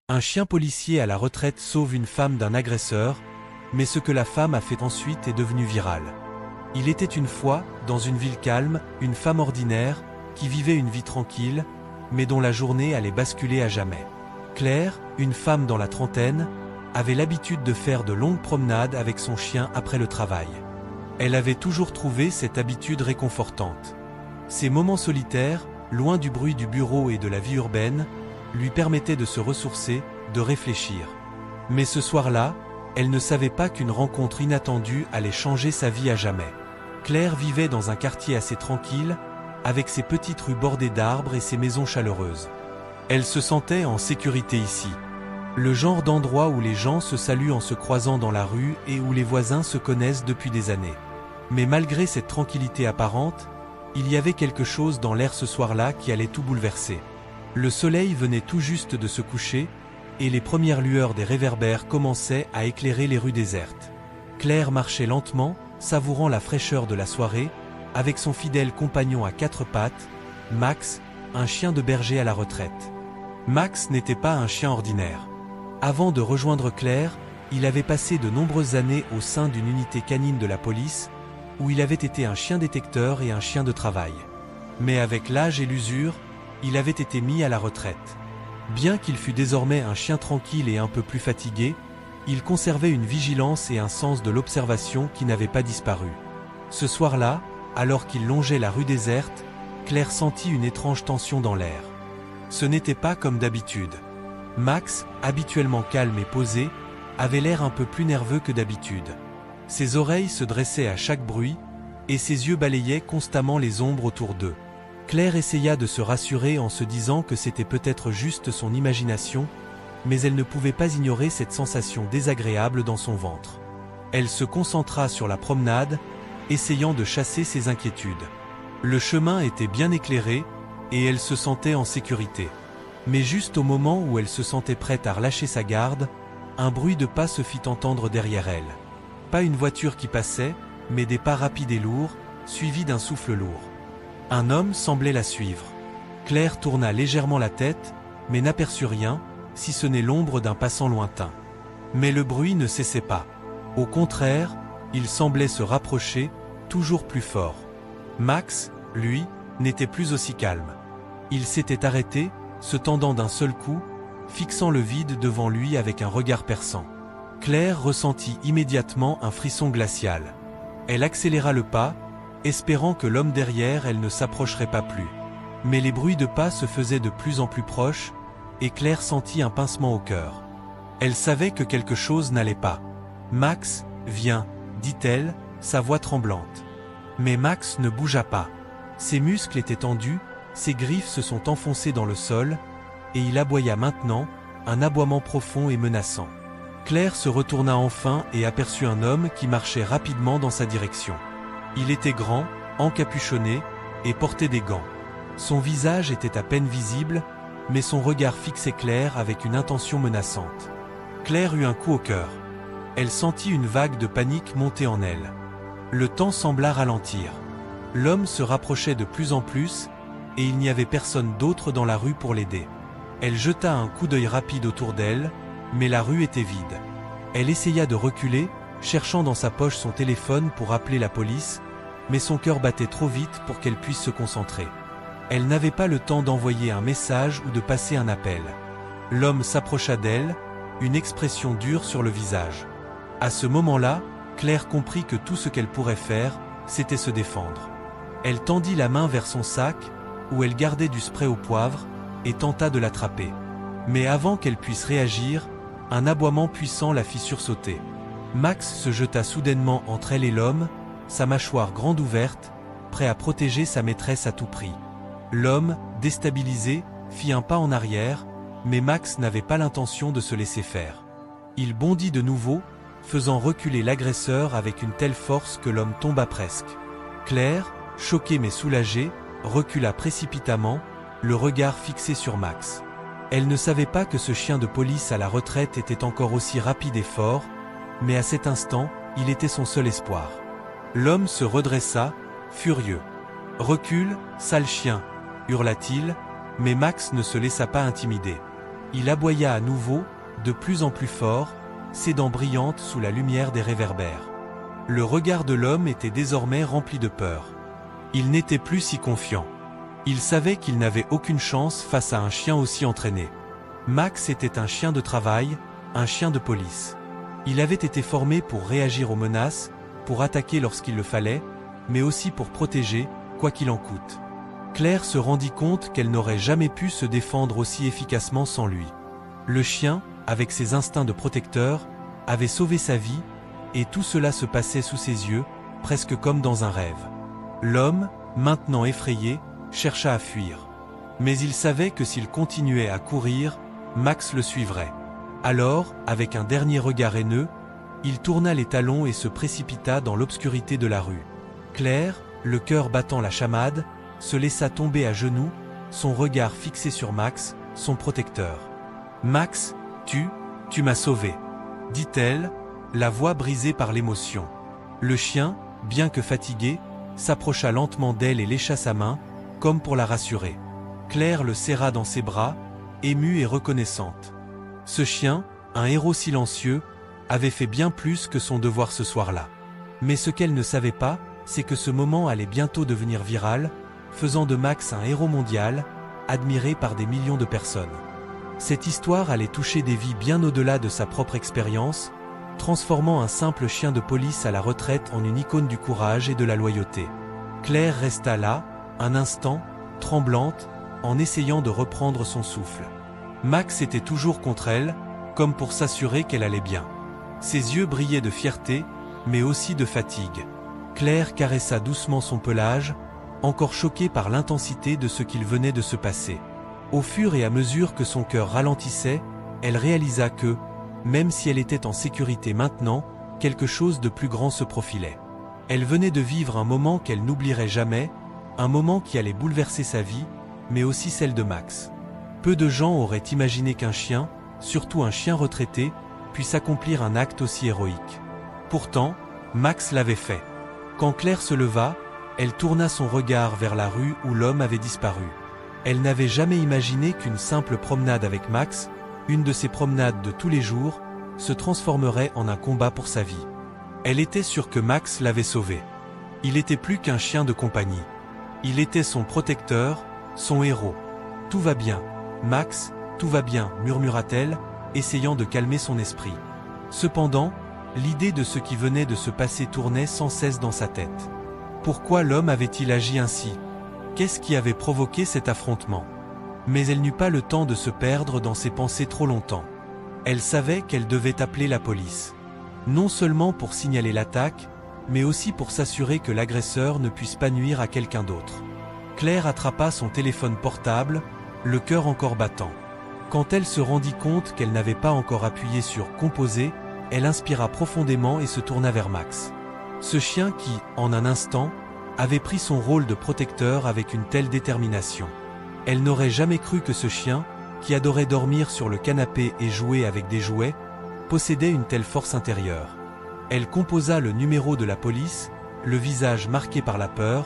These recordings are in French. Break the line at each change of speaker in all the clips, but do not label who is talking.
Un chien policier à la retraite sauve une femme d'un agresseur, mais ce que la femme a fait ensuite est devenu viral. Il était une fois, dans une ville calme, une femme ordinaire, qui vivait une vie tranquille, mais dont la journée allait basculer à jamais. Claire, une femme dans la trentaine, avait l'habitude de faire de longues promenades avec son chien après le travail. Elle avait toujours trouvé cette habitude réconfortante. Ces moments solitaires, loin du bruit du bureau et de la vie urbaine, lui permettaient de se ressourcer, de réfléchir. Mais ce soir-là, elle ne savait pas qu'une rencontre inattendue allait changer sa vie à jamais. Claire vivait dans un quartier assez tranquille, avec ses petites rues bordées d'arbres et ses maisons chaleureuses. Elle se sentait en sécurité ici. Le genre d'endroit où les gens se saluent en se croisant dans la rue et où les voisins se connaissent depuis des années. Mais malgré cette tranquillité apparente, il y avait quelque chose dans l'air ce soir-là qui allait tout bouleverser. Le soleil venait tout juste de se coucher, et les premières lueurs des réverbères commençaient à éclairer les rues désertes. Claire marchait lentement, savourant la fraîcheur de la soirée, avec son fidèle compagnon à quatre pattes, Max, un chien de berger à la retraite. Max n'était pas un chien ordinaire. Avant de rejoindre Claire, il avait passé de nombreuses années au sein d'une unité canine de la police, où il avait été un chien détecteur et un chien de travail. Mais avec l'âge et l'usure, il avait été mis à la retraite. Bien qu'il fût désormais un chien tranquille et un peu plus fatigué, il conservait une vigilance et un sens de l'observation qui n'avaient pas disparu. Ce soir-là, alors qu'il longeait la rue déserte, Claire sentit une étrange tension dans l'air. Ce n'était pas comme d'habitude. Max, habituellement calme et posé, avait l'air un peu plus nerveux que d'habitude. Ses oreilles se dressaient à chaque bruit, et ses yeux balayaient constamment les ombres autour d'eux. Claire essaya de se rassurer en se disant que c'était peut-être juste son imagination, mais elle ne pouvait pas ignorer cette sensation désagréable dans son ventre. Elle se concentra sur la promenade, essayant de chasser ses inquiétudes. Le chemin était bien éclairé, et elle se sentait en sécurité. Mais juste au moment où elle se sentait prête à relâcher sa garde, un bruit de pas se fit entendre derrière elle. Pas une voiture qui passait, mais des pas rapides et lourds, suivis d'un souffle lourd. Un homme semblait la suivre. Claire tourna légèrement la tête, mais n'aperçut rien, si ce n'est l'ombre d'un passant lointain. Mais le bruit ne cessait pas. Au contraire, il semblait se rapprocher, toujours plus fort. Max, lui, n'était plus aussi calme. Il s'était arrêté, se tendant d'un seul coup, fixant le vide devant lui avec un regard perçant. Claire ressentit immédiatement un frisson glacial. Elle accéléra le pas, espérant que l'homme derrière elle ne s'approcherait pas plus. Mais les bruits de pas se faisaient de plus en plus proches, et Claire sentit un pincement au cœur. Elle savait que quelque chose n'allait pas. « Max, viens », dit-elle, sa voix tremblante. Mais Max ne bougea pas. Ses muscles étaient tendus, ses griffes se sont enfoncées dans le sol, et il aboya maintenant, un aboiement profond et menaçant. Claire se retourna enfin et aperçut un homme qui marchait rapidement dans sa direction. Il était grand, encapuchonné, et portait des gants. Son visage était à peine visible, mais son regard fixait Claire avec une intention menaçante. Claire eut un coup au cœur. Elle sentit une vague de panique monter en elle. Le temps sembla ralentir. L'homme se rapprochait de plus en plus, et il n'y avait personne d'autre dans la rue pour l'aider. Elle jeta un coup d'œil rapide autour d'elle, mais la rue était vide. Elle essaya de reculer, cherchant dans sa poche son téléphone pour appeler la police, mais son cœur battait trop vite pour qu'elle puisse se concentrer. Elle n'avait pas le temps d'envoyer un message ou de passer un appel. L'homme s'approcha d'elle, une expression dure sur le visage. À ce moment-là, Claire comprit que tout ce qu'elle pourrait faire, c'était se défendre. Elle tendit la main vers son sac, où elle gardait du spray au poivre, et tenta de l'attraper. Mais avant qu'elle puisse réagir, un aboiement puissant la fit sursauter. Max se jeta soudainement entre elle et l'homme, sa mâchoire grande ouverte, prêt à protéger sa maîtresse à tout prix. L'homme, déstabilisé, fit un pas en arrière, mais Max n'avait pas l'intention de se laisser faire. Il bondit de nouveau, faisant reculer l'agresseur avec une telle force que l'homme tomba presque. Claire, choquée mais soulagée, recula précipitamment, le regard fixé sur Max. Elle ne savait pas que ce chien de police à la retraite était encore aussi rapide et fort, mais à cet instant, il était son seul espoir. L'homme se redressa, furieux. « Recule, sale chien !» hurla-t-il, mais Max ne se laissa pas intimider. Il aboya à nouveau, de plus en plus fort, ses dents brillantes sous la lumière des réverbères. Le regard de l'homme était désormais rempli de peur. Il n'était plus si confiant. Il savait qu'il n'avait aucune chance face à un chien aussi entraîné. Max était un chien de travail, un chien de police. Il avait été formé pour réagir aux menaces, pour attaquer lorsqu'il le fallait, mais aussi pour protéger, quoi qu'il en coûte. Claire se rendit compte qu'elle n'aurait jamais pu se défendre aussi efficacement sans lui. Le chien, avec ses instincts de protecteur, avait sauvé sa vie, et tout cela se passait sous ses yeux, presque comme dans un rêve. L'homme, maintenant effrayé, chercha à fuir. Mais il savait que s'il continuait à courir, Max le suivrait. Alors, avec un dernier regard haineux, il tourna les talons et se précipita dans l'obscurité de la rue. Claire, le cœur battant la chamade, se laissa tomber à genoux, son regard fixé sur Max, son protecteur. « Max, tu m'as sauvé », dit-elle, la voix brisée par l'émotion. Le chien, bien que fatigué, s'approcha lentement d'elle et lécha sa main, comme pour la rassurer. Claire le serra dans ses bras, émue et reconnaissante. Ce chien, un héros silencieux, avait fait bien plus que son devoir ce soir-là. Mais ce qu'elle ne savait pas, c'est que ce moment allait bientôt devenir viral, faisant de Max un héros mondial, admiré par des millions de personnes. Cette histoire allait toucher des vies bien au-delà de sa propre expérience, transformant un simple chien de police à la retraite en une icône du courage et de la loyauté. Claire resta là, un instant, tremblante, en essayant de reprendre son souffle. Max était toujours contre elle, comme pour s'assurer qu'elle allait bien. Ses yeux brillaient de fierté, mais aussi de fatigue. Claire caressa doucement son pelage, encore choquée par l'intensité de ce qu'il venait de se passer. Au fur et à mesure que son cœur ralentissait, elle réalisa que, même si elle était en sécurité maintenant, quelque chose de plus grand se profilait. Elle venait de vivre un moment qu'elle n'oublierait jamais, un moment qui allait bouleverser sa vie, mais aussi celle de Max. Peu de gens auraient imaginé qu'un chien, surtout un chien retraité, puisse accomplir un acte aussi héroïque. Pourtant, Max l'avait fait. Quand Claire se leva, elle tourna son regard vers la rue où l'homme avait disparu. Elle n'avait jamais imaginé qu'une simple promenade avec Max, une de ses promenades de tous les jours, se transformerait en un combat pour sa vie. Elle était sûre que Max l'avait sauvé. Il n'était plus qu'un chien de compagnie. Il était son protecteur, son héros. « Tout va bien, Max, tout va bien », murmura-t-elle, essayant de calmer son esprit. Cependant, l'idée de ce qui venait de se passer tournait sans cesse dans sa tête. Pourquoi l'homme avait-il agi ainsi? Qu'est-ce qui avait provoqué cet affrontement? Mais elle n'eut pas le temps de se perdre dans ses pensées trop longtemps. Elle savait qu'elle devait appeler la police. Non seulement pour signaler l'attaque, mais aussi pour s'assurer que l'agresseur ne puisse pas nuire à quelqu'un d'autre. Claire attrapa son téléphone portable, le cœur encore battant. Quand elle se rendit compte qu'elle n'avait pas encore appuyé sur « Composer », elle inspira profondément et se tourna vers Max. Ce chien qui, en un instant, avait pris son rôle de protecteur avec une telle détermination. Elle n'aurait jamais cru que ce chien, qui adorait dormir sur le canapé et jouer avec des jouets, possédait une telle force intérieure. Elle composa le numéro de la police, le visage marqué par la peur,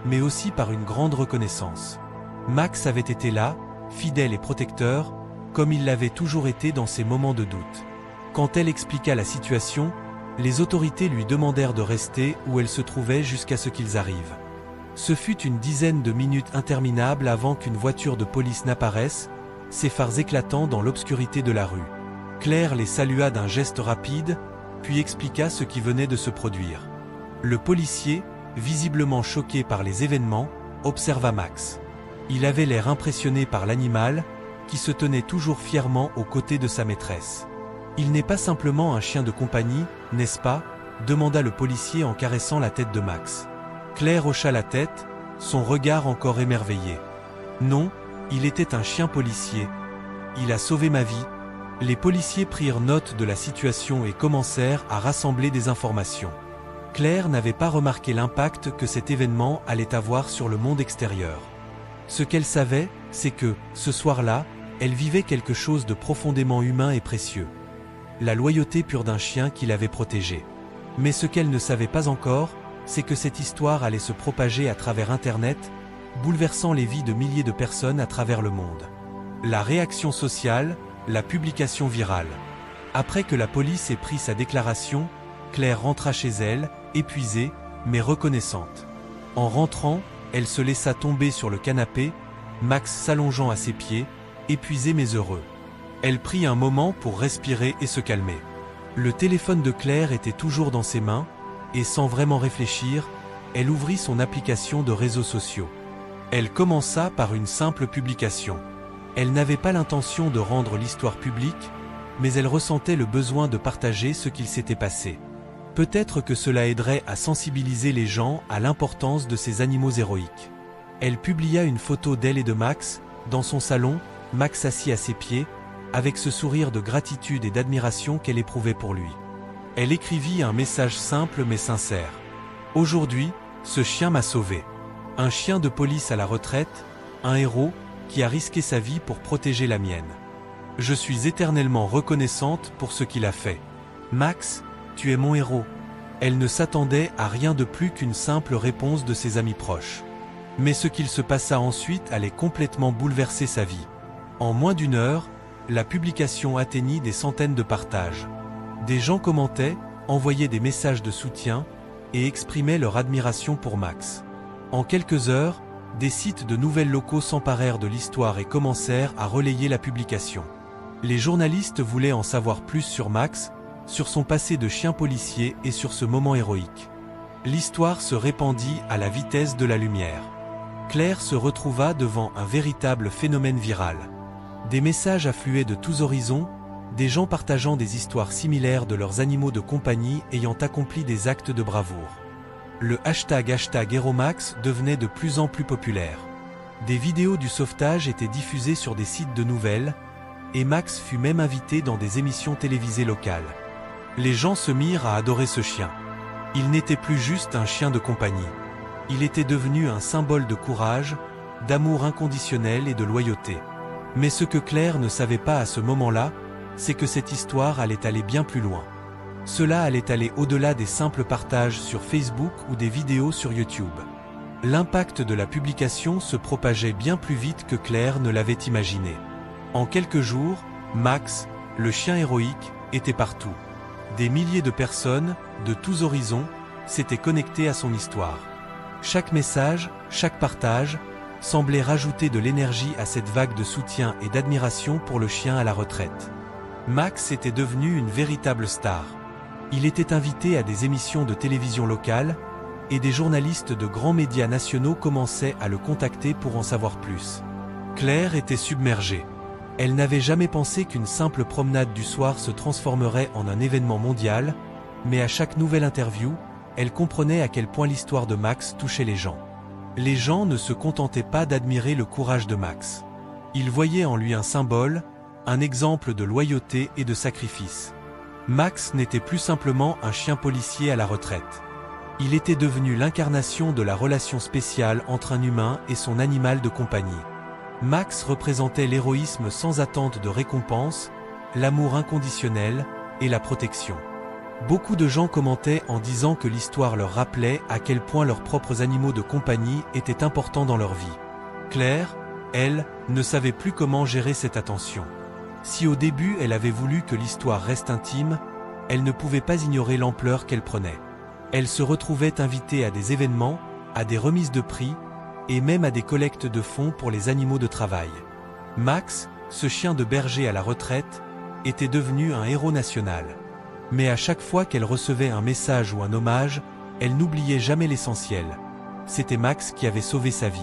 mais aussi par une grande reconnaissance. Max avait été là, fidèle et protecteur, comme il l'avait toujours été dans ses moments de doute. Quand elle expliqua la situation, les autorités lui demandèrent de rester où elle se trouvait jusqu'à ce qu'ils arrivent. Ce fut une dizaine de minutes interminables avant qu'une voiture de police n'apparaisse, ses phares éclatant dans l'obscurité de la rue. Claire les salua d'un geste rapide, puis expliqua ce qui venait de se produire. Le policier, visiblement choqué par les événements, observa Max. Il avait l'air impressionné par l'animal, qui se tenait toujours fièrement aux côtés de sa maîtresse. « Il n'est pas simplement un chien de compagnie, n'est-ce pas ?» demanda le policier en caressant la tête de Max. Claire hocha la tête, son regard encore émerveillé. « Non, il était un chien policier. Il a sauvé ma vie. » Les policiers prirent note de la situation et commencèrent à rassembler des informations. Claire n'avait pas remarqué l'impact que cet événement allait avoir sur le monde extérieur. Ce qu'elle savait, c'est que, ce soir-là, elle vivait quelque chose de profondément humain et précieux. La loyauté pure d'un chien qui l'avait protégée. Mais ce qu'elle ne savait pas encore, c'est que cette histoire allait se propager à travers Internet, bouleversant les vies de milliers de personnes à travers le monde. La réaction sociale, la publication virale. Après que la police ait pris sa déclaration, Claire rentra chez elle, épuisée, mais reconnaissante. En rentrant, elle se laissa tomber sur le canapé, Max s'allongeant à ses pieds, épuisé mais heureux. Elle prit un moment pour respirer et se calmer. Le téléphone de Claire était toujours dans ses mains, et sans vraiment réfléchir, elle ouvrit son application de réseaux sociaux. Elle commença par une simple publication. Elle n'avait pas l'intention de rendre l'histoire publique, mais elle ressentait le besoin de partager ce qu'il s'était passé. Peut-être que cela aiderait à sensibiliser les gens à l'importance de ces animaux héroïques. Elle publia une photo d'elle et de Max, dans son salon, Max assis à ses pieds, avec ce sourire de gratitude et d'admiration qu'elle éprouvait pour lui. Elle écrivit un message simple mais sincère. « Aujourd'hui, ce chien m'a sauvé. Un chien de police à la retraite, un héros qui a risqué sa vie pour protéger la mienne. Je suis éternellement reconnaissante pour ce qu'il a fait. Max, tu es mon héros. » Elle ne s'attendait à rien de plus qu'une simple réponse de ses amis proches. Mais ce qu'il se passa ensuite allait complètement bouleverser sa vie. En moins d'une heure, la publication atteignit des centaines de partages. Des gens commentaient, envoyaient des messages de soutien et exprimaient leur admiration pour Max. En quelques heures, des sites de nouvelles locaux s'emparèrent de l'histoire et commencèrent à relayer la publication. Les journalistes voulaient en savoir plus sur Max, sur son passé de chien policier et sur ce moment héroïque. L'histoire se répandit à la vitesse de la lumière. Claire se retrouva devant un véritable phénomène viral. Des messages affluaient de tous horizons, des gens partageant des histoires similaires de leurs animaux de compagnie ayant accompli des actes de bravoure. Le hashtag #HeroMax devenait de plus en plus populaire. Des vidéos du sauvetage étaient diffusées sur des sites de nouvelles, et Max fut même invité dans des émissions télévisées locales. Les gens se mirent à adorer ce chien. Il n'était plus juste un chien de compagnie. Il était devenu un symbole de courage, d'amour inconditionnel et de loyauté. Mais ce que Claire ne savait pas à ce moment-là, c'est que cette histoire allait aller bien plus loin. Cela allait aller au-delà des simples partages sur Facebook ou des vidéos sur YouTube. L'impact de la publication se propageait bien plus vite que Claire ne l'avait imaginé. En quelques jours, Max, le chien héroïque, était partout. Des milliers de personnes, de tous horizons, s'étaient connectées à son histoire. Chaque message, chaque partage, semblait rajouter de l'énergie à cette vague de soutien et d'admiration pour le chien à la retraite. Max était devenu une véritable star. Il était invité à des émissions de télévision locales, et des journalistes de grands médias nationaux commençaient à le contacter pour en savoir plus. Claire était submergée. Elle n'avait jamais pensé qu'une simple promenade du soir se transformerait en un événement mondial, mais à chaque nouvelle interview, elle comprenait à quel point l'histoire de Max touchait les gens. Les gens ne se contentaient pas d'admirer le courage de Max. Ils voyaient en lui un symbole, un exemple de loyauté et de sacrifice. Max n'était plus simplement un chien policier à la retraite. Il était devenu l'incarnation de la relation spéciale entre un humain et son animal de compagnie. Max représentait l'héroïsme sans attente de récompense, l'amour inconditionnel et la protection. Beaucoup de gens commentaient en disant que l'histoire leur rappelait à quel point leurs propres animaux de compagnie étaient importants dans leur vie. Claire, elle, ne savait plus comment gérer cette attention. Si au début elle avait voulu que l'histoire reste intime, elle ne pouvait pas ignorer l'ampleur qu'elle prenait. Elle se retrouvait invitée à des événements, à des remises de prix, et même à des collectes de fonds pour les animaux de travail. Max, ce chien de berger à la retraite, était devenu un héros national. Mais à chaque fois qu'elle recevait un message ou un hommage, elle n'oubliait jamais l'essentiel. C'était Max qui avait sauvé sa vie.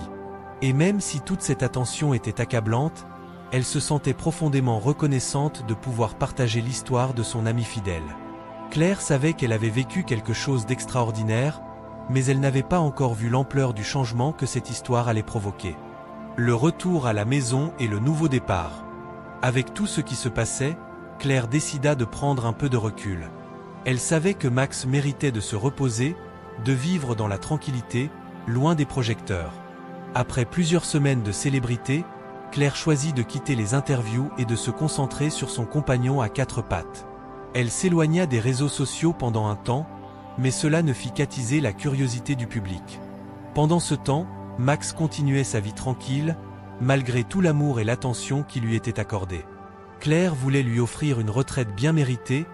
Et même si toute cette attention était accablante, elle se sentait profondément reconnaissante de pouvoir partager l'histoire de son ami fidèle. Claire savait qu'elle avait vécu quelque chose d'extraordinaire, mais elle n'avait pas encore vu l'ampleur du changement que cette histoire allait provoquer. Le retour à la maison et le nouveau départ. Avec tout ce qui se passait, Claire décida de prendre un peu de recul. Elle savait que Max méritait de se reposer, de vivre dans la tranquillité, loin des projecteurs. Après plusieurs semaines de célébrité, Claire choisit de quitter les interviews et de se concentrer sur son compagnon à quatre pattes. Elle s'éloigna des réseaux sociaux pendant un temps, mais cela ne fit qu'attiser la curiosité du public. Pendant ce temps, Max continuait sa vie tranquille, malgré tout l'amour et l'attention qui lui étaient accordés. Claire voulait lui offrir une retraite bien méritée,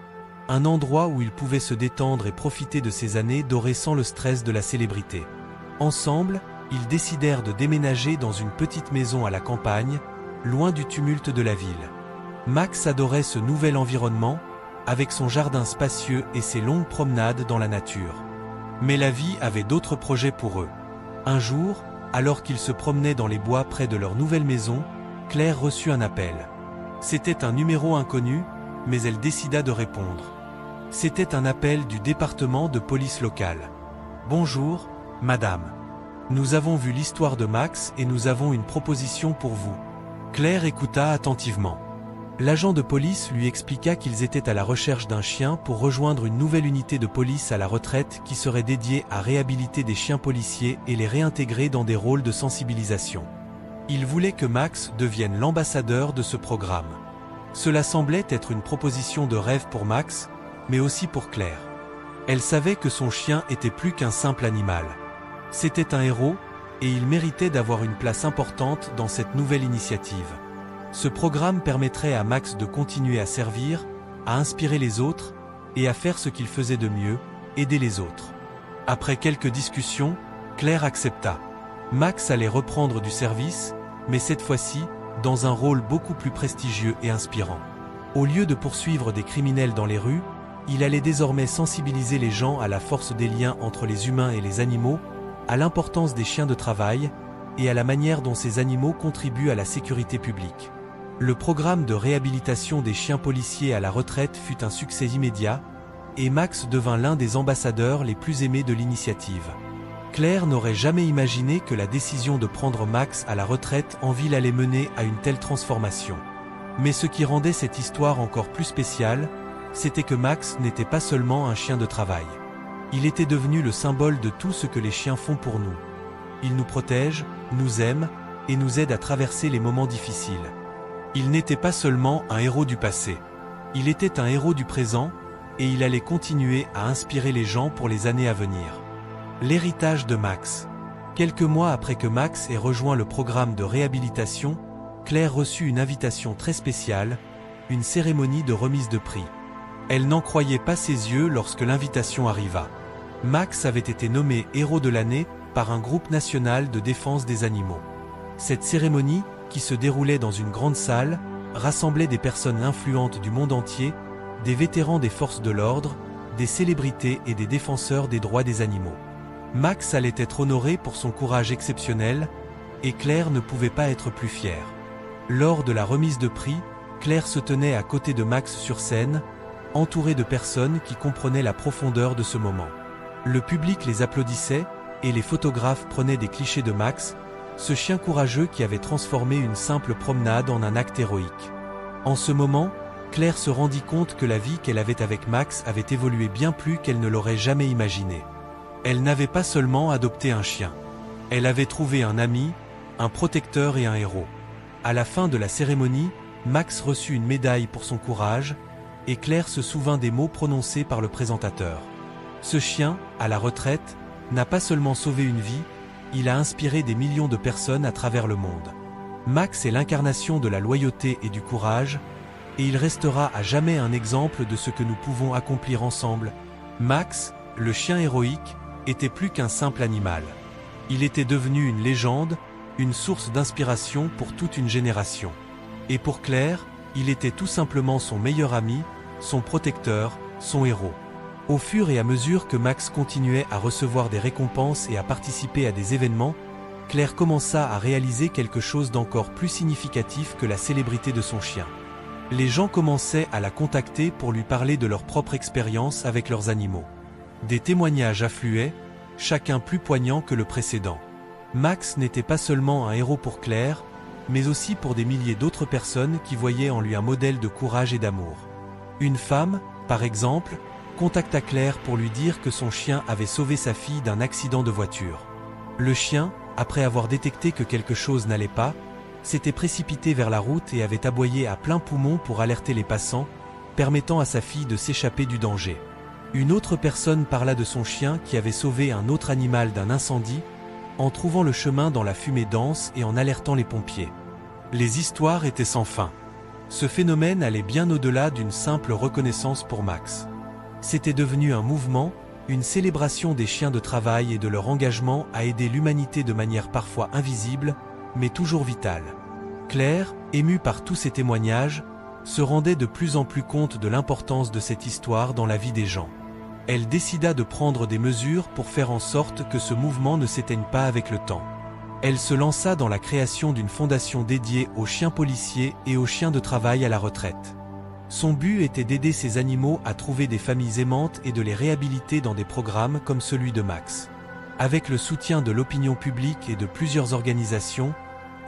un endroit où il pouvait se détendre et profiter de ses années dorées sans le stress de la célébrité. Ensemble, ils décidèrent de déménager dans une petite maison à la campagne, loin du tumulte de la ville. Max adorait ce nouvel environnement, avec son jardin spacieux et ses longues promenades dans la nature. Mais la vie avait d'autres projets pour eux. Un jour, alors qu'ils se promenaient dans les bois près de leur nouvelle maison, Claire reçut un appel. C'était un numéro inconnu, mais elle décida de répondre. C'était un appel du département de police locale. « Bonjour, madame. Nous avons vu l'histoire de Max et nous avons une proposition pour vous. » Claire écouta attentivement. L'agent de police lui expliqua qu'ils étaient à la recherche d'un chien pour rejoindre une nouvelle unité de police à la retraite qui serait dédiée à réhabiliter des chiens policiers et les réintégrer dans des rôles de sensibilisation. Ils voulaient que Max devienne l'ambassadeur de ce programme. Cela semblait être une proposition de rêve pour Max, mais aussi pour Claire. Elle savait que son chien était plus qu'un simple animal. C'était un héros, et il méritait d'avoir une place importante dans cette nouvelle initiative. Ce programme permettrait à Max de continuer à servir, à inspirer les autres, et à faire ce qu'il faisait de mieux, aider les autres. Après quelques discussions, Claire accepta. Max allait reprendre du service, mais cette fois-ci, dans un rôle beaucoup plus prestigieux et inspirant. Au lieu de poursuivre des criminels dans les rues, il allait désormais sensibiliser les gens à la force des liens entre les humains et les animaux, à l'importance des chiens de travail, et à la manière dont ces animaux contribuent à la sécurité publique. Le programme de réhabilitation des chiens policiers à la retraite fut un succès immédiat, et Max devint l'un des ambassadeurs les plus aimés de l'initiative. Claire n'aurait jamais imaginé que la décision de prendre Max à la retraite en ville allait mener à une telle transformation. Mais ce qui rendait cette histoire encore plus spéciale, c'était que Max n'était pas seulement un chien de travail. Il était devenu le symbole de tout ce que les chiens font pour nous. Ils nous protègent, nous aiment, et nous aident à traverser les moments difficiles. Il n'était pas seulement un héros du passé. Il était un héros du présent, et il allait continuer à inspirer les gens pour les années à venir. L'héritage de Max. Quelques mois après que Max ait rejoint le programme de réhabilitation, Claire reçut une invitation très spéciale, une cérémonie de remise de prix. Elle n'en croyait pas ses yeux lorsque l'invitation arriva. Max avait été nommé héros de l'année par un groupe national de défense des animaux. Cette cérémonie, qui se déroulait dans une grande salle, rassemblait des personnes influentes du monde entier, des vétérans des forces de l'ordre, des célébrités et des défenseurs des droits des animaux. Max allait être honoré pour son courage exceptionnel, et Claire ne pouvait pas être plus fière. Lors de la remise de prix, Claire se tenait à côté de Max sur scène, entourée de personnes qui comprenaient la profondeur de ce moment. Le public les applaudissait, et les photographes prenaient des clichés de Max, ce chien courageux qui avait transformé une simple promenade en un acte héroïque. En ce moment, Claire se rendit compte que la vie qu'elle avait avec Max avait évolué bien plus qu'elle ne l'aurait jamais imaginé. Elle n'avait pas seulement adopté un chien. Elle avait trouvé un ami, un protecteur et un héros. À la fin de la cérémonie, Max reçut une médaille pour son courage, et Claire se souvint des mots prononcés par le présentateur. Ce chien, à la retraite, n'a pas seulement sauvé une vie, il a inspiré des millions de personnes à travers le monde. Max est l'incarnation de la loyauté et du courage, et il restera à jamais un exemple de ce que nous pouvons accomplir ensemble. Max, le chien héroïque, était plus qu'un simple animal. Il était devenu une légende, une source d'inspiration pour toute une génération. Et pour Claire, il était tout simplement son meilleur ami, son protecteur, son héros. Au fur et à mesure que Max continuait à recevoir des récompenses et à participer à des événements, Claire commença à réaliser quelque chose d'encore plus significatif que la célébrité de son chien. Les gens commençaient à la contacter pour lui parler de leur propre expérience avec leurs animaux. Des témoignages affluaient, chacun plus poignant que le précédent. Max n'était pas seulement un héros pour Claire, mais aussi pour des milliers d'autres personnes qui voyaient en lui un modèle de courage et d'amour. Une femme, par exemple, contacta Claire pour lui dire que son chien avait sauvé sa fille d'un accident de voiture. Le chien, après avoir détecté que quelque chose n'allait pas, s'était précipité vers la route et avait aboyé à plein poumon pour alerter les passants, permettant à sa fille de s'échapper du danger. Une autre personne parla de son chien qui avait sauvé un autre animal d'un incendie, en trouvant le chemin dans la fumée dense et en alertant les pompiers. Les histoires étaient sans fin. Ce phénomène allait bien au-delà d'une simple reconnaissance pour Max. C'était devenu un mouvement, une célébration des chiens de travail et de leur engagement à aider l'humanité de manière parfois invisible, mais toujours vitale. Claire, émue par tous ces témoignages, se rendait de plus en plus compte de l'importance de cette histoire dans la vie des gens. Elle décida de prendre des mesures pour faire en sorte que ce mouvement ne s'éteigne pas avec le temps. Elle se lança dans la création d'une fondation dédiée aux chiens policiers et aux chiens de travail à la retraite. Son but était d'aider ces animaux à trouver des familles aimantes et de les réhabiliter dans des programmes comme celui de Max. Avec le soutien de l'opinion publique et de plusieurs organisations,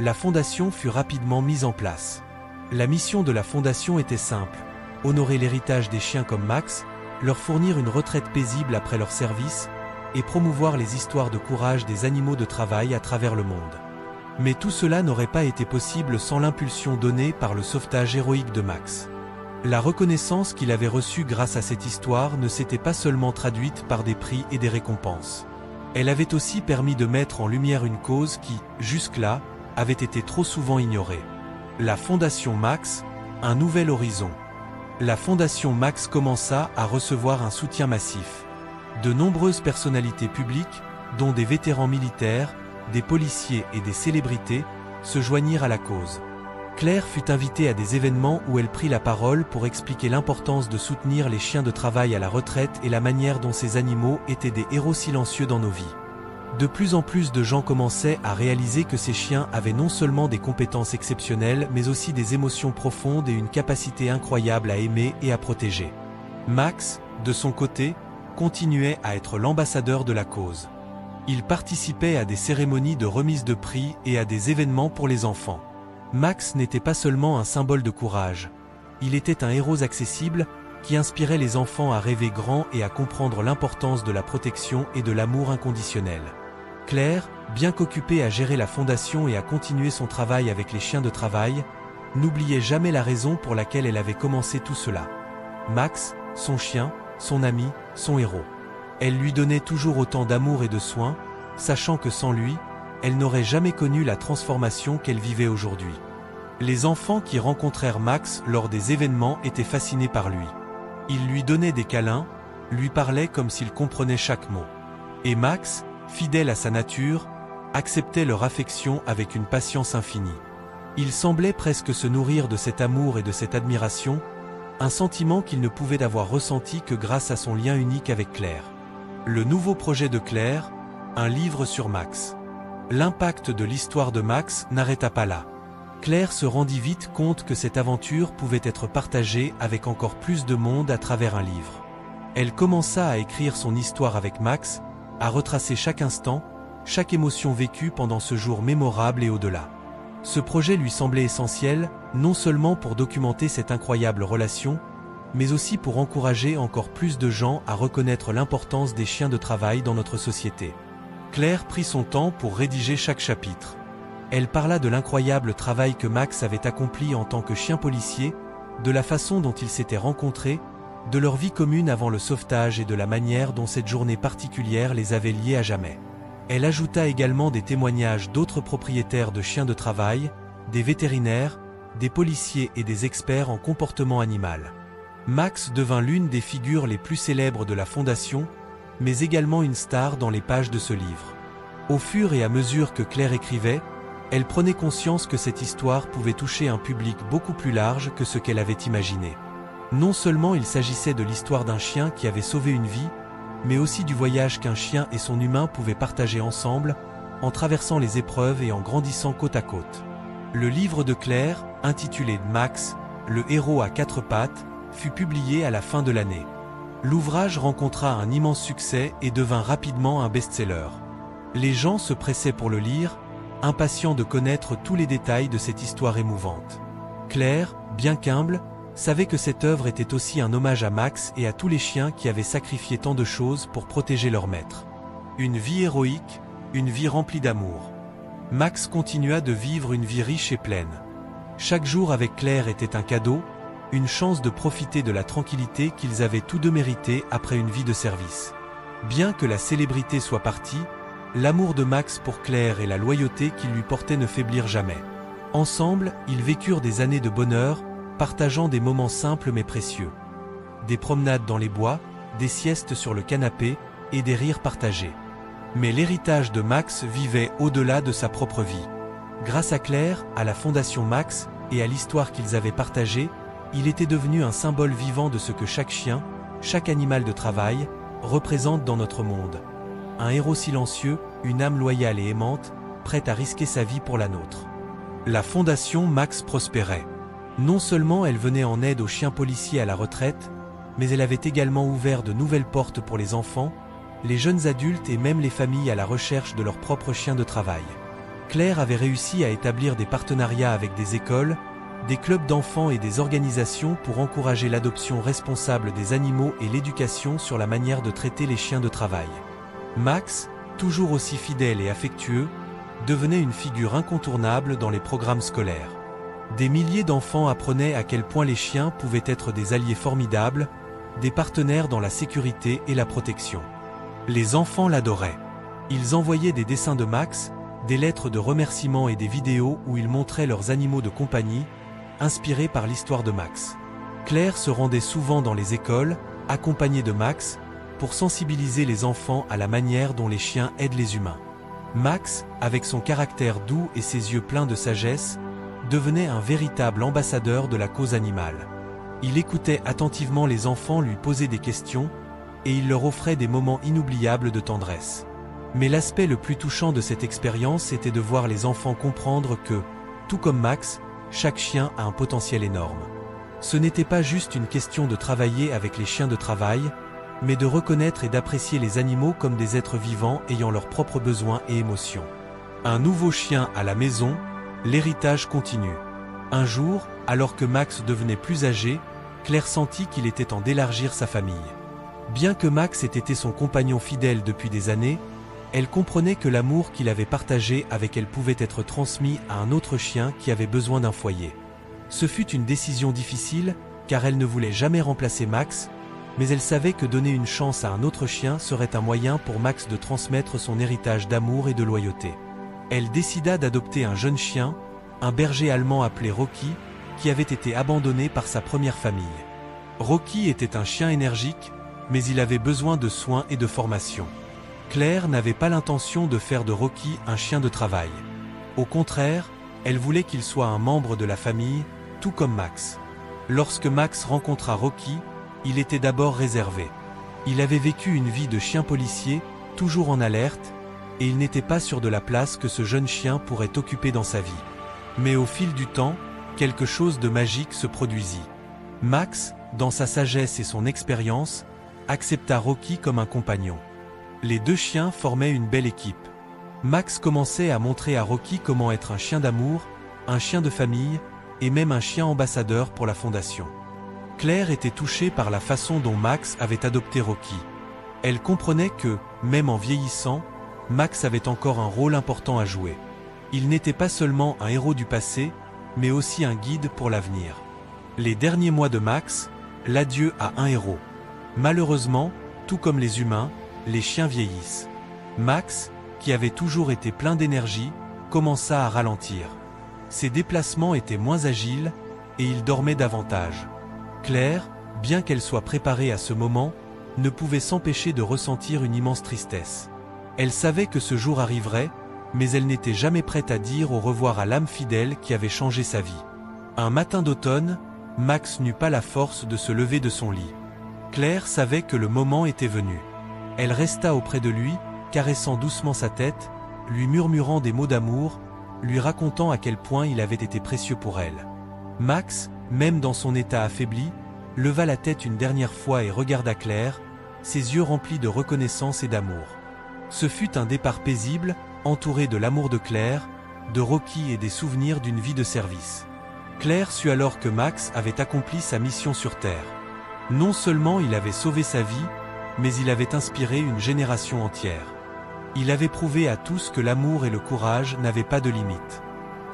la fondation fut rapidement mise en place. La mission de la fondation était simple: honorer l'héritage des chiens comme Max, leur fournir une retraite paisible après leur service, et promouvoir les histoires de courage des animaux de travail à travers le monde. Mais tout cela n'aurait pas été possible sans l'impulsion donnée par le sauvetage héroïque de Max. La reconnaissance qu'il avait reçue grâce à cette histoire ne s'était pas seulement traduite par des prix et des récompenses. Elle avait aussi permis de mettre en lumière une cause qui, jusque-là, avait été trop souvent ignorée. La Fondation Max, un nouvel horizon. La Fondation Max commença à recevoir un soutien massif. De nombreuses personnalités publiques, dont des vétérans militaires, des policiers et des célébrités, se joignirent à la cause. Claire fut invitée à des événements où elle prit la parole pour expliquer l'importance de soutenir les chiens de travail à la retraite et la manière dont ces animaux étaient des héros silencieux dans nos vies. De plus en plus de gens commençaient à réaliser que ces chiens avaient non seulement des compétences exceptionnelles mais aussi des émotions profondes et une capacité incroyable à aimer et à protéger. Max, de son côté, continuait à être l'ambassadeur de la cause. Il participait à des cérémonies de remise de prix et à des événements pour les enfants. Max n'était pas seulement un symbole de courage. Il était un héros accessible qui inspirait les enfants à rêver grand et à comprendre l'importance de la protection et de l'amour inconditionnel. Claire, bien qu'occupée à gérer la fondation et à continuer son travail avec les chiens de travail, n'oubliait jamais la raison pour laquelle elle avait commencé tout cela. Max, son chien, son ami, son héros. Elle lui donnait toujours autant d'amour et de soins, sachant que sans lui, elle n'aurait jamais connu la transformation qu'elle vivait aujourd'hui. Les enfants qui rencontrèrent Max lors des événements étaient fascinés par lui. Ils lui donnaient des câlins, lui parlaient comme s'il comprenait chaque mot. Et Max, fidèle à sa nature, acceptait leur affection avec une patience infinie. Il semblait presque se nourrir de cet amour et de cette admiration, un sentiment qu'il ne pouvait avoir ressenti que grâce à son lien unique avec Claire. Le nouveau projet de Claire, un livre sur Max. L'impact de l'histoire de Max n'arrêta pas là. Claire se rendit vite compte que cette aventure pouvait être partagée avec encore plus de monde à travers un livre. Elle commença à écrire son histoire avec Max, à retracer chaque instant, chaque émotion vécue pendant ce jour mémorable et au-delà. Ce projet lui semblait essentiel, non seulement pour documenter cette incroyable relation, mais aussi pour encourager encore plus de gens à reconnaître l'importance des chiens de travail dans notre société. Claire prit son temps pour rédiger chaque chapitre. Elle parla de l'incroyable travail que Max avait accompli en tant que chien policier, de la façon dont ils s'étaient rencontrés, de leur vie commune avant le sauvetage et de la manière dont cette journée particulière les avait liés à jamais. Elle ajouta également des témoignages d'autres propriétaires de chiens de travail, des vétérinaires, des policiers et des experts en comportement animal. Max devint l'une des figures les plus célèbres de la Fondation, mais également une star dans les pages de ce livre. Au fur et à mesure que Claire écrivait, elle prenait conscience que cette histoire pouvait toucher un public beaucoup plus large que ce qu'elle avait imaginé. Non seulement il s'agissait de l'histoire d'un chien qui avait sauvé une vie, mais aussi du voyage qu'un chien et son humain pouvaient partager ensemble, en traversant les épreuves et en grandissant côte à côte. Le livre de Claire, intitulé Max, le héros à quatre pattes, fut publié à la fin de l'année. L'ouvrage rencontra un immense succès et devint rapidement un best-seller. Les gens se pressaient pour le lire, impatients de connaître tous les détails de cette histoire émouvante. Claire, bien qu'humble, savait que cette œuvre était aussi un hommage à Max et à tous les chiens qui avaient sacrifié tant de choses pour protéger leur maître. Une vie héroïque, une vie remplie d'amour. Max continua de vivre une vie riche et pleine. Chaque jour avec Claire était un cadeau, une chance de profiter de la tranquillité qu'ils avaient tous deux méritée après une vie de service. Bien que la célébrité soit partie, l'amour de Max pour Claire et la loyauté qu'il lui portait ne faiblirent jamais. Ensemble, ils vécurent des années de bonheur, partageant des moments simples mais précieux. Des promenades dans les bois, des siestes sur le canapé et des rires partagés. Mais l'héritage de Max vivait au-delà de sa propre vie. Grâce à Claire, à la Fondation Max et à l'histoire qu'ils avaient partagée, il était devenu un symbole vivant de ce que chaque chien, chaque animal de travail, représente dans notre monde. Un héros silencieux, une âme loyale et aimante, prête à risquer sa vie pour la nôtre. La Fondation Max prospérait. Non seulement elle venait en aide aux chiens policiers à la retraite, mais elle avait également ouvert de nouvelles portes pour les enfants, les jeunes adultes et même les familles à la recherche de leurs propres chiens de travail. Claire avait réussi à établir des partenariats avec des écoles, des clubs d'enfants et des organisations pour encourager l'adoption responsable des animaux et l'éducation sur la manière de traiter les chiens de travail. Max, toujours aussi fidèle et affectueux, devenait une figure incontournable dans les programmes scolaires. Des milliers d'enfants apprenaient à quel point les chiens pouvaient être des alliés formidables, des partenaires dans la sécurité et la protection. Les enfants l'adoraient. Ils envoyaient des dessins de Max, des lettres de remerciements et des vidéos où ils montraient leurs animaux de compagnie, inspirés par l'histoire de Max. Claire se rendait souvent dans les écoles, accompagnée de Max, pour sensibiliser les enfants à la manière dont les chiens aident les humains. Max, avec son caractère doux et ses yeux pleins de sagesse, devenait un véritable ambassadeur de la cause animale. Il écoutait attentivement les enfants lui poser des questions, et il leur offrait des moments inoubliables de tendresse. Mais l'aspect le plus touchant de cette expérience était de voir les enfants comprendre que, tout comme Max, chaque chien a un potentiel énorme. Ce n'était pas juste une question de travailler avec les chiens de travail, mais de reconnaître et d'apprécier les animaux comme des êtres vivants ayant leurs propres besoins et émotions. Un nouveau chien à la maison, l'héritage continue. Un jour, alors que Max devenait plus âgé, Claire sentit qu'il était temps d'élargir sa famille. Bien que Max ait été son compagnon fidèle depuis des années, elle comprenait que l'amour qu'il avait partagé avec elle pouvait être transmis à un autre chien qui avait besoin d'un foyer. Ce fut une décision difficile, car elle ne voulait jamais remplacer Max, mais elle savait que donner une chance à un autre chien serait un moyen pour Max de transmettre son héritage d'amour et de loyauté. Elle décida d'adopter un jeune chien, un berger allemand appelé Rocky, qui avait été abandonné par sa première famille. Rocky était un chien énergique, mais il avait besoin de soins et de formation. Claire n'avait pas l'intention de faire de Rocky un chien de travail. Au contraire, elle voulait qu'il soit un membre de la famille, tout comme Max. Lorsque Max rencontra Rocky, il était d'abord réservé. Il avait vécu une vie de chien policier, toujours en alerte, et il n'était pas sûr de la place que ce jeune chien pourrait occuper dans sa vie. Mais au fil du temps, quelque chose de magique se produisit. Max, dans sa sagesse et son expérience, accepta Rocky comme un compagnon. Les deux chiens formaient une belle équipe. Max commençait à montrer à Rocky comment être un chien d'amour, un chien de famille, et même un chien ambassadeur pour la fondation. Claire était touchée par la façon dont Max avait adopté Rocky. Elle comprenait que, même en vieillissant, Max avait encore un rôle important à jouer. Il n'était pas seulement un héros du passé, mais aussi un guide pour l'avenir. Les derniers mois de Max, l'adieu à un héros. Malheureusement, tout comme les humains, les chiens vieillissent. Max, qui avait toujours été plein d'énergie, commença à ralentir. Ses déplacements étaient moins agiles, et il dormait davantage. Claire, bien qu'elle soit préparée à ce moment, ne pouvait s'empêcher de ressentir une immense tristesse. Elle savait que ce jour arriverait, mais elle n'était jamais prête à dire au revoir à l'âme fidèle qui avait changé sa vie. Un matin d'automne, Max n'eut pas la force de se lever de son lit. Claire savait que le moment était venu. Elle resta auprès de lui, caressant doucement sa tête, lui murmurant des mots d'amour, lui racontant à quel point il avait été précieux pour elle. Max, même dans son état affaibli, leva la tête une dernière fois et regarda Claire, ses yeux remplis de reconnaissance et d'amour. Ce fut un départ paisible, entouré de l'amour de Claire, de Rocky et des souvenirs d'une vie de service. Claire sut alors que Max avait accompli sa mission sur Terre. Non seulement il avait sauvé sa vie, mais il avait inspiré une génération entière. Il avait prouvé à tous que l'amour et le courage n'avaient pas de limite.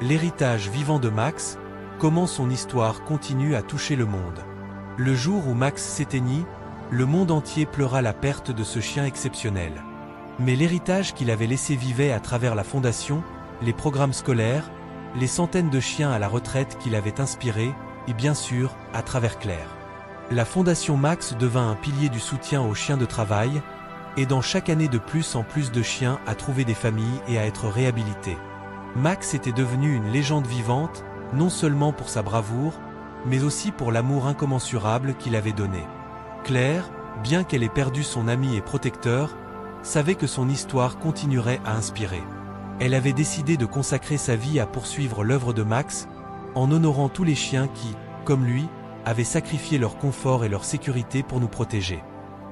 L'héritage vivant de Max, comment son histoire continue à toucher le monde. Le jour où Max s'éteignit, le monde entier pleura la perte de ce chien exceptionnel. Mais l'héritage qu'il avait laissé vivait à travers la fondation, les programmes scolaires, les centaines de chiens à la retraite qu'il avait inspirés, et bien sûr, à travers Claire. La fondation Max devint un pilier du soutien aux chiens de travail, aidant chaque année de plus en plus de chiens à trouver des familles et à être réhabilités. Max était devenu une légende vivante, non seulement pour sa bravoure, mais aussi pour l'amour incommensurable qu'il avait donné. Claire, bien qu'elle ait perdu son ami et protecteur, savait que son histoire continuerait à inspirer. Elle avait décidé de consacrer sa vie à poursuivre l'œuvre de Max, en honorant tous les chiens qui, comme lui, avaient sacrifié leur confort et leur sécurité pour nous protéger.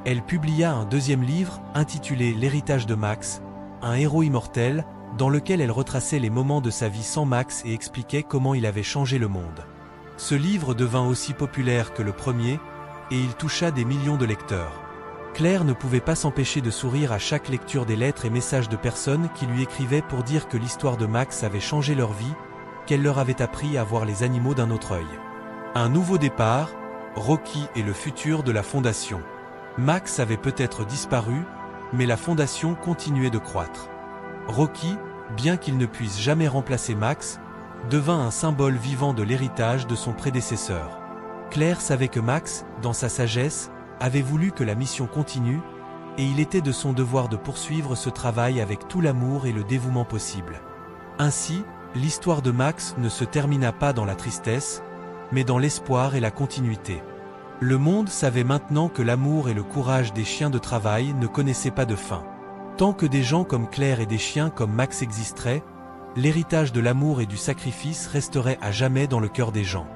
Elle publia un deuxième livre, intitulé L'héritage de Max, un héros immortel, dans lequel elle retraçait les moments de sa vie sans Max et expliquait comment il avait changé le monde. Ce livre devint aussi populaire que le premier, et il toucha des millions de lecteurs. Claire ne pouvait pas s'empêcher de sourire à chaque lecture des lettres et messages de personnes qui lui écrivaient pour dire que l'histoire de Max avait changé leur vie, qu'elle leur avait appris à voir les animaux d'un autre œil. Un nouveau départ, Rocky et le futur de la fondation. Max avait peut-être disparu, mais la fondation continuait de croître. Rocky, bien qu'il ne puisse jamais remplacer Max, devint un symbole vivant de l'héritage de son prédécesseur. Claire savait que Max, dans sa sagesse, avait voulu que la mission continue, et il était de son devoir de poursuivre ce travail avec tout l'amour et le dévouement possible. Ainsi, l'histoire de Max ne se termina pas dans la tristesse, mais dans l'espoir et la continuité. Le monde savait maintenant que l'amour et le courage des chiens de travail ne connaissaient pas de fin. Tant que des gens comme Claire et des chiens comme Max existeraient, l'héritage de l'amour et du sacrifice resterait à jamais dans le cœur des gens.